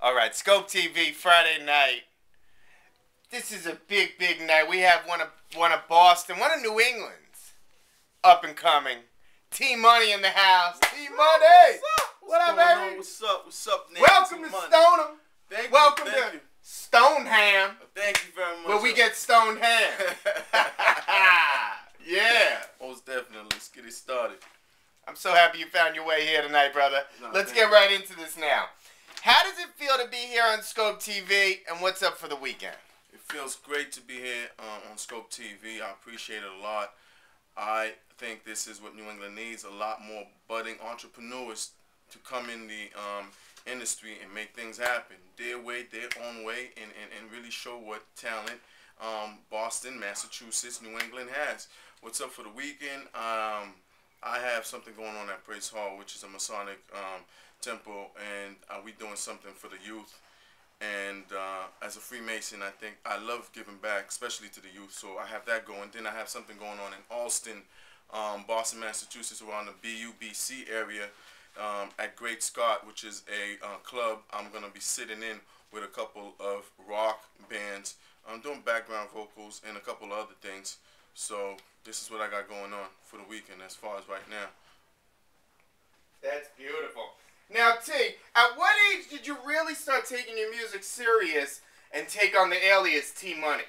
All right, Skope TV Friday night. This is a big, big night. We have one of Boston, one of New England's up and coming. T Munny in the house. T Munny. What up, baby? What's up? What's up, Nate? Welcome to Stoneham. Thank you. Welcome thank to you. Stoneham. Thank you very much. Where we get stoned ham. Yeah. Most definitely. Let's get it started. I'm so happy you found your way here tonight, brother. No, Let's get right into this now. How does it feel to be here on Skope TV, and what's up for the weekend? It feels great to be here on Skope TV. I appreciate it a lot. I think this is what New England needs, a lot more budding entrepreneurs to come in the industry and make things happen their way, their own way, and really show what talent Boston, Massachusetts, New England has. What's up for the weekend? I have something going on at Praise Hall, which is a Masonic temple, and we're doing something for the youth. And as a Freemason, I think I love giving back, especially to the youth. So I have that going. Then I have something going on in Alston, Boston, Massachusetts, around the BUBC area at Great Scott, which is a club. I'm going to be sitting in with a couple of rock bands. I'm doing background vocals and a couple of other things. So this is what I got going on for the weekend as far as right now. That's beautiful. Now, T, at what age did you really start taking your music serious and take on the alias T Munny?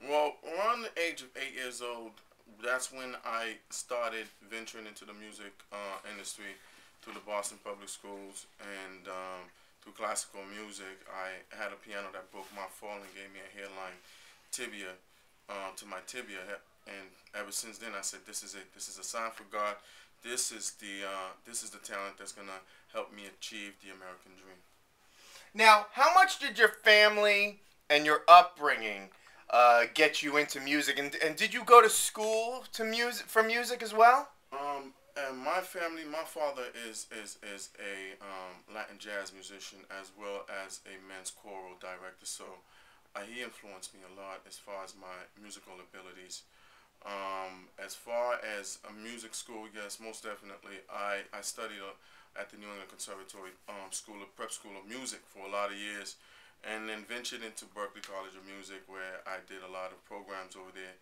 Well, around the age of 8 years old, that's when I started venturing into the music industry through the Boston Public Schools and through classical music. I had a piano that broke my fall and gave me a hairline tibia to my tibia, and ever since then I said, this is it. This is a sign for God. This is the talent that's gonna help me achieve the American dream. Now, how much did your family and your upbringing get you into music? And did you go to school for music as well? And my family, my father is a Latin jazz musician as well as a men's choral director. So he influenced me a lot as far as my musical abilities. As far as a music school, yes, most definitely. I studied at the New England Conservatory Prep School of Music for a lot of years, and then ventured into Berklee College of Music, where I did a lot of programs over there.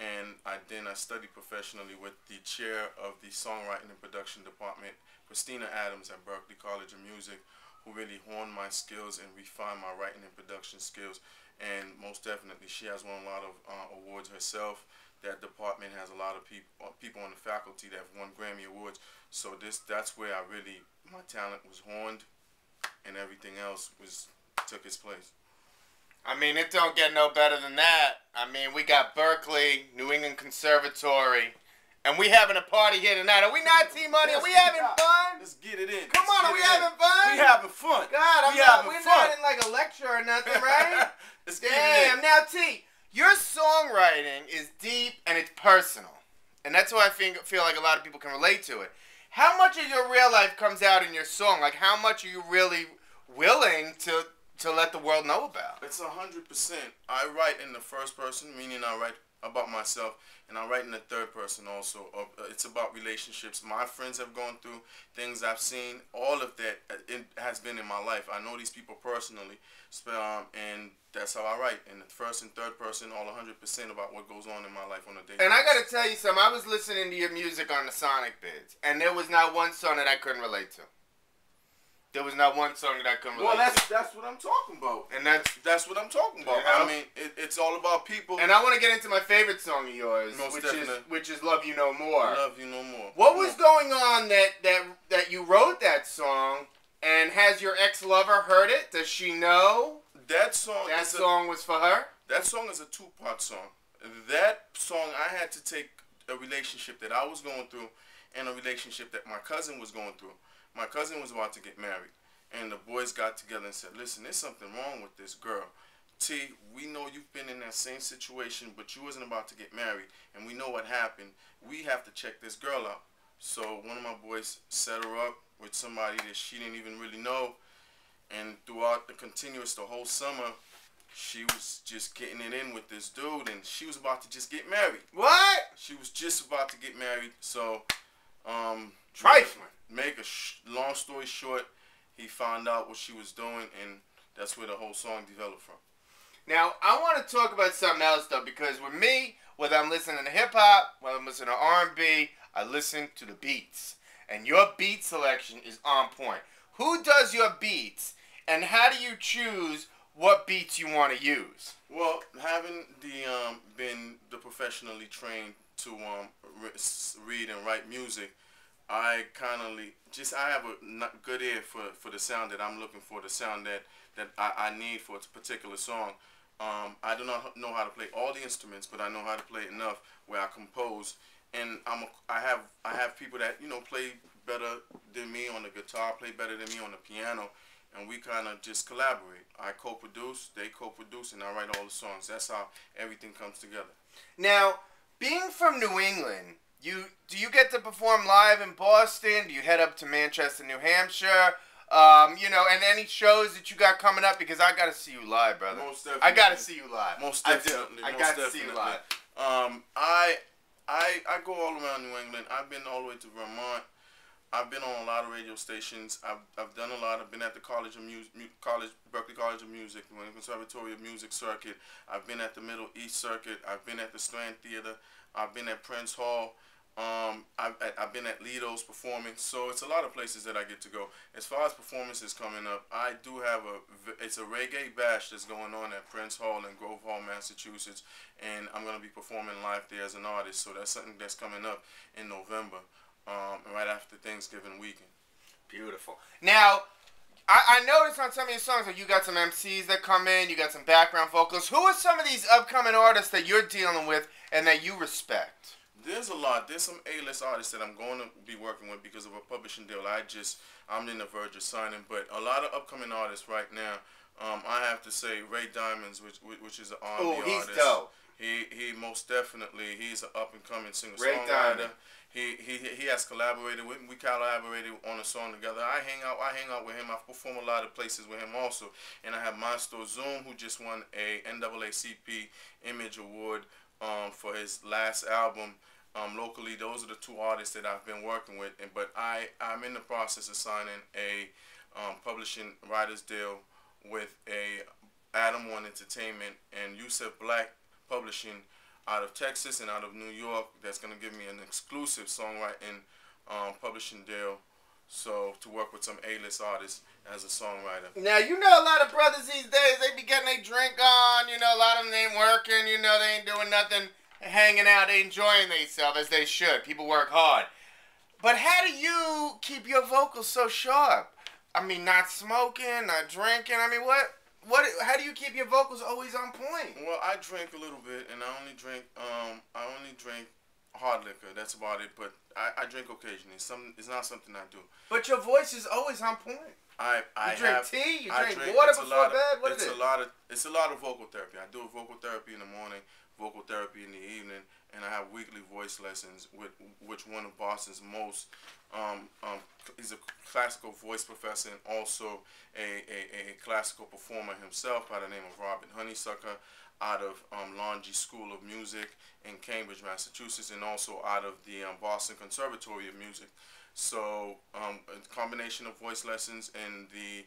And I studied professionally with the chair of the songwriting and production department, Christina Adams, at Berklee College of Music, who really honed my skills and refined my writing and production skills. And most definitely, she has won a lot of awards herself. That department has a lot of people on the faculty that have won Grammy Awards. So that's where my talent was honed, and everything else took its place. I mean, it don't get no better than that. I mean, we got Berklee, New England Conservatory, and we having a party here tonight. Are we not, T Munny? Are we having fun? Let's get it in. Come on, are we having fun? We having fun. God, we're not in like a lecture or nothing, right? Let's get it in. Damn. Now, T, your songwriting is deep and it's personal, and that's why I feel like a lot of people can relate to it. How much of your real life comes out in your song? Like, how much are you really willing to let the world know about? It's 100%. I write in the first person, meaning I write about myself, and I write in the third person also. It's about relationships my friends have gone through, things I've seen. All of that it has been in my life. I know these people personally, and that's how I write in the first and third person, all 100% about what goes on in my life on a daily basis. And I gotta tell you something. I was listening to your music on the Sonic bids, and there was not one song that I couldn't relate to. There was not one song that I couldn't relate to. Well, that's what I'm talking about. And that's what I'm talking about. Yeah. I mean, it's all about people. And I want to get into my favorite song of yours, which is "Love You No More." Love You No More. What was going on that you wrote that song? And has your ex-lover heard it? Does she know that song? That song was for her. That song is a two-part song. That song, I had to take a relationship that I was going through and a relationship that my cousin was going through. My cousin was about to get married, and the boys got together and said, listen, there's something wrong with this girl. T, we know you've been in that same situation, but you wasn't about to get married, and we know what happened. We have to check this girl out. So one of my boys set her up with somebody that she didn't even really know, and throughout the whole summer, she was just getting it in with this dude, and she was about to just get married. What? She was just about to get married, so trifling. Make a long story short, he found out what she was doing, and that's where the whole song developed from. Now, I want to talk about something else, though, because with me, whether I'm listening to hip-hop, whether I'm listening to R&B, I listen to the beats. And your beat selection is on point. Who does your beats, and how do you choose what beats you want to use? Well, having been the professionally trained to read and write music, I I have a good ear for the sound that I'm looking for, the sound that I need for a particular song. I do not know how to play all the instruments, but I know how to play enough where I compose. And I have people that play better than me on the guitar, play better than me on the piano, and we kind of just collaborate. I co-produce, they co-produce, and I write all the songs. That's how everything comes together. Now, being from New England, do you get to perform live in Boston? Do you head up to Manchester, New Hampshire? And any shows that you got coming up? Because I got to see you live, brother. Most definitely. I got to see you live. Most definitely. I got to see you live. I go all around New England. I've been all the way to Vermont. I've been on a lot of radio stations. I've done a lot. I've been at the Berkeley College of Music, the Conservatory of Music circuit. I've been at the Middle East circuit. I've been at the Strand Theater. I've been at Prince Hall. I've been at Lido's performing. So it's a lot of places that I get to go. As far as performances coming up, I do have it's a reggae bash that's going on at Prince Hall in Grove Hall, Massachusetts, and I'm going to be performing live there as an artist. So that's something that's coming up in November. Right after Thanksgiving weekend. Beautiful. Now, I noticed on some of your songs that you got some MCs that come in, you got some background vocals. Who are some of these upcoming artists that you're dealing with and that you respect? There's a lot. There's some A-list artists that I'm going to be working with because of a publishing deal. I'm in the verge of signing, but a lot of upcoming artists right now. I have to say Ray Diamonds, which is an R&B artist. Oh, he's dope. He most definitely, he's an up-and-coming singer-songwriter. Ray He has collaborated with me. We collaborated on a song together. I hang out with him. I perform a lot of places with him also. And I have Monster Zoom, who just won a NAACP Image Award for his last album. Locally, those are the two artists that I've been working with. But I'm in the process of signing a publishing writers deal with Adam One Entertainment and Yusef Black Publishing out of Texas and out of New York. That's going to give me an exclusive songwriting publishing deal, so to work with some A-list artists as a songwriter. Now, a lot of brothers these days, they be getting their drink on, a lot of them ain't working, they ain't doing nothing, hanging out, they enjoying themselves as they should. People work hard. But how do you keep your vocals so sharp? I mean, not smoking, not drinking, how do you keep your vocals always on point? Well, I drink a little bit, and I only drink hard liquor. That's about it. But I drink occasionally. It's not something I do. But your voice is always on point. You drink tea. You drink water before bed. What is it? It's a lot of vocal therapy. I do vocal therapy in the morning, vocal therapy in the evening, and I have weekly voice lessons with one of Boston's most. He's a classical voice professor and also a classical performer himself by the name of Robert Honeysucker out of Longy School of Music in Cambridge, Massachusetts, and also out of the Boston Conservatory of Music. So a combination of voice lessons and the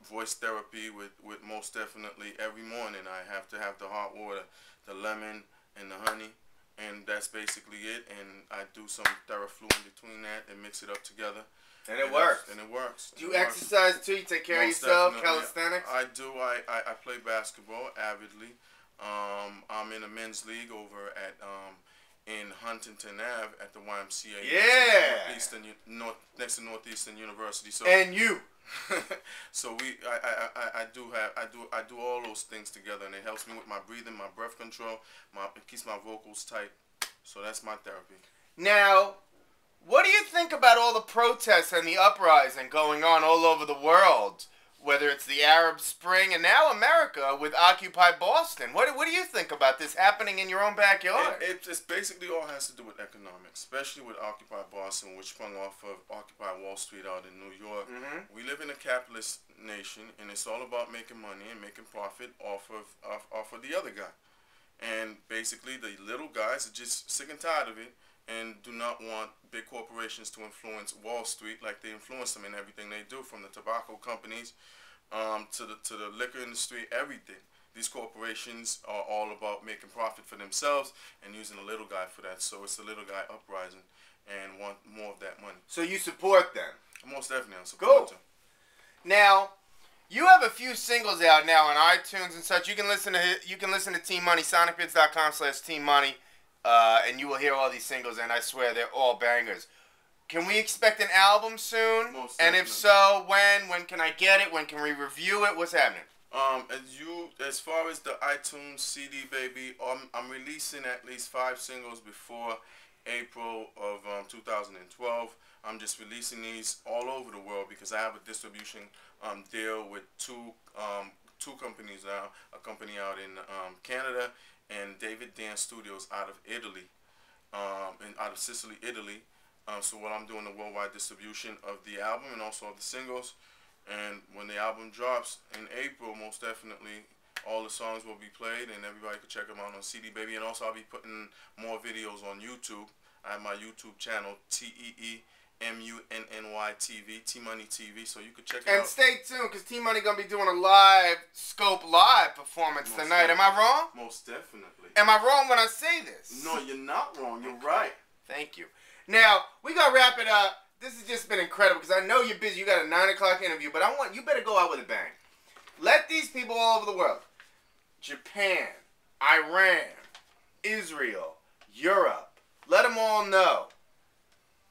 voice therapy with most definitely every morning I have to have the hot water, the lemon, and the honey. And that's basically it. And I do some Theraflu in between that and mix it up together. And it works. And it works. Do you exercise too? You take care of yourself? Calisthenics? I do. I play basketball avidly. I'm in a men's league over at in Huntington Ave at the YMCA. Yeah. Next to Northeastern University. So. And you. So I do all those things together, and it helps me with my breathing, my breath control, it keeps my vocals tight. So that's my therapy. Now, what do you think about all the protests and the uprising going on all over the world? Whether it's the Arab Spring and now America with Occupy Boston. What do you think about this happening in your own backyard? It's basically all has to do with economics, especially with Occupy Boston, which sprung off of Occupy Wall Street out in New York. We live in a capitalist nation, and it's all about making money and making profit off of the other guy. And basically, the little guys are just sick and tired of it and do not want big corporations to influence Wall Street like they influence them in everything they do, from the tobacco companies to the liquor industry, everything. These corporations are all about making profit for themselves and using the little guy for that. So it's the little guy uprising and want more of that money. So you support them? Most definitely, I support them. Now, you have a few singles out now on iTunes and such. You can listen to Team Munny, sonicbids.com/Team Munny, and you will hear all these singles, and I swear they're all bangers. Can we expect an album soon? Most and definitely. If so, when? When can I get it? When can we review it? What's happening? As far as the iTunes CD, baby, I'm releasing at least 5 singles before April of 2012. I'm just releasing these all over the world because I have a distribution deal with two companies now. A company out in Canada and David Dance Studios out of Italy, and out of Sicily, Italy. So what I'm doing the worldwide distribution of the album and also of the singles. And when the album drops in April, most definitely all the songs will be played and everybody can check them out on CD Baby. And also I'll be putting more videos on YouTube. I have my YouTube channel, TEEMUNNY TV, T-Money TV, so you can check it out. And stay tuned because T-Money going to be doing a live Skope live performance tonight. Am I wrong? Most definitely. Am I wrong when I say this? No, you're not wrong. You're right. Thank you. Now, we got to wrap it up. This has just been incredible because I know you're busy. You got a 9 o'clock interview, but you better go out with a bang. Let these people all over the world, Japan, Iran, Israel, Europe, let them all know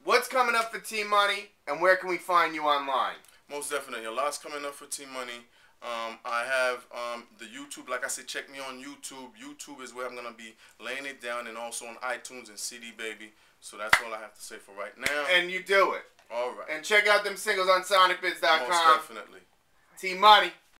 what's coming up for Team Munny and where can we find you online. Most definitely. A lot's coming up for Team Munny. I have the YouTube. Like I said, check me on YouTube. YouTube is where I'm going to be laying it down, and also on iTunes and CD Baby. So that's all I have to say for right now. And you do it. All right. And check out them singles on sonicbids.com. Most definitely. Team Munny.